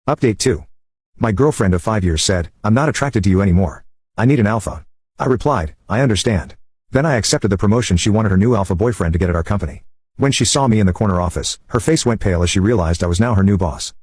Update 2. My girlfriend of 5 years said, "I'm not attracted to you anymore. I need an alpha." I replied, "I understand." Then I accepted the promotion she wanted her new alpha boyfriend to get at our company. When she saw me in the corner office, her face went pale as she realized I was now her new boss.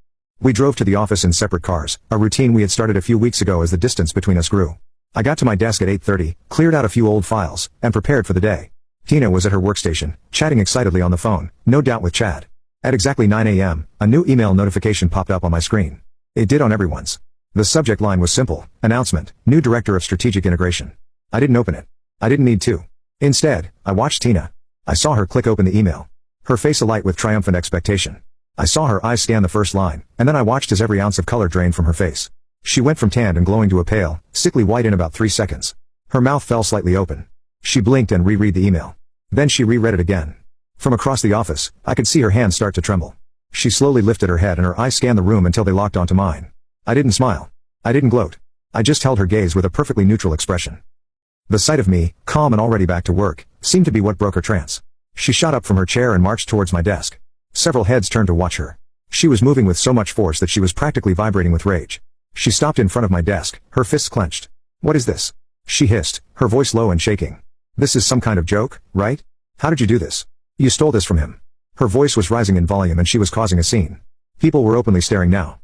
We drove to the office in separate cars, a routine we had started a few weeks ago as the distance between us grew. I got to my desk at 8:30, cleared out a few old files, and prepared for the day. Tina was at her workstation, chatting excitedly on the phone, no doubt with Chad. At exactly 9 a.m., a new email notification popped up on my screen. It did on everyone's. The subject line was simple: announcement, new director of strategic integration. I didn't open it. I didn't need to. Instead, I watched Tina. I saw her click open the email. Her face alight with triumphant expectation. I saw her eyes scan the first line, and then I watched as every ounce of color drained from her face. She went from tanned and glowing to a pale, sickly white in about 3 seconds. Her mouth fell slightly open. She blinked and reread the email. Then she reread it again. From across the office, I could see her hands start to tremble. She slowly lifted her head and her eyes scanned the room until they locked onto mine. I didn't smile. I didn't gloat. I just held her gaze with a perfectly neutral expression. The sight of me, calm and already back to work, seemed to be what broke her trance. She shot up from her chair and marched towards my desk. Several heads turned to watch her. She was moving with so much force that she was practically vibrating with rage. She stopped in front of my desk, her fists clenched. "What is this?" she hissed, her voice low and shaking. "This is some kind of joke, right? How did you do this? You stole this from him." Her voice was rising in volume and she was causing a scene. People were openly staring now.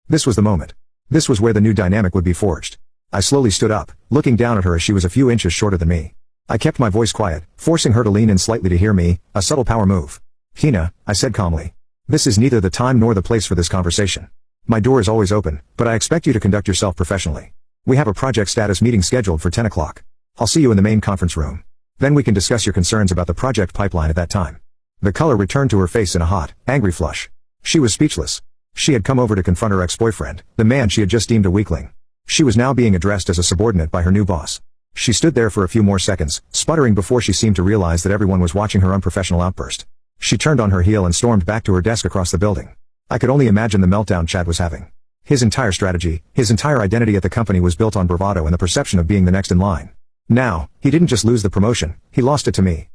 This was the moment. This was where the new dynamic would be forged. I slowly stood up, looking down at her as she was a few inches shorter than me. I kept my voice quiet, forcing her to lean in slightly to hear me, a subtle power move. "Tina," I said calmly. "This is neither the time nor the place for this conversation. My door is always open, but I expect you to conduct yourself professionally. We have a project status meeting scheduled for 10 o'clock. I'll see you in the main conference room. Then we can discuss your concerns about the project pipeline at that time." The color returned to her face in a hot, angry flush. She was speechless. She had come over to confront her ex-boyfriend, the man she had just deemed a weakling. She was now being addressed as a subordinate by her new boss. She stood there for a few more seconds, sputtering before she seemed to realize that everyone was watching her unprofessional outburst. She turned on her heel and stormed back to her desk across the building. I could only imagine the meltdown Chad was having. His entire strategy, his entire identity at the company was built on bravado and the perception of being the next in line. Now, he didn't just lose the promotion, he lost it to me.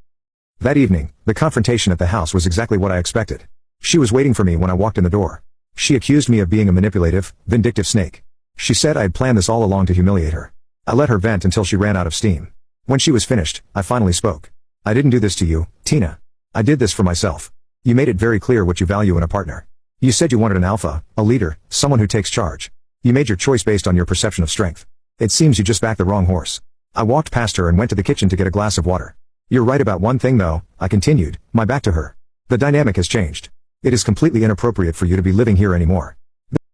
That evening, the confrontation at the house was exactly what I expected. She was waiting for me when I walked in the door. She accused me of being a manipulative, vindictive snake. She said I had planned this all along to humiliate her. I let her vent until she ran out of steam. When she was finished, I finally spoke. "I didn't do this to you, Tina. I did this for myself. You made it very clear what you value in a partner. You said you wanted an alpha, a leader, someone who takes charge. You made your choice based on your perception of strength. It seems you just backed the wrong horse." I walked past her and went to the kitchen to get a glass of water. "You're right about one thing though," I continued, my back to her. "The dynamic has changed. It is completely inappropriate for you to be living here anymore.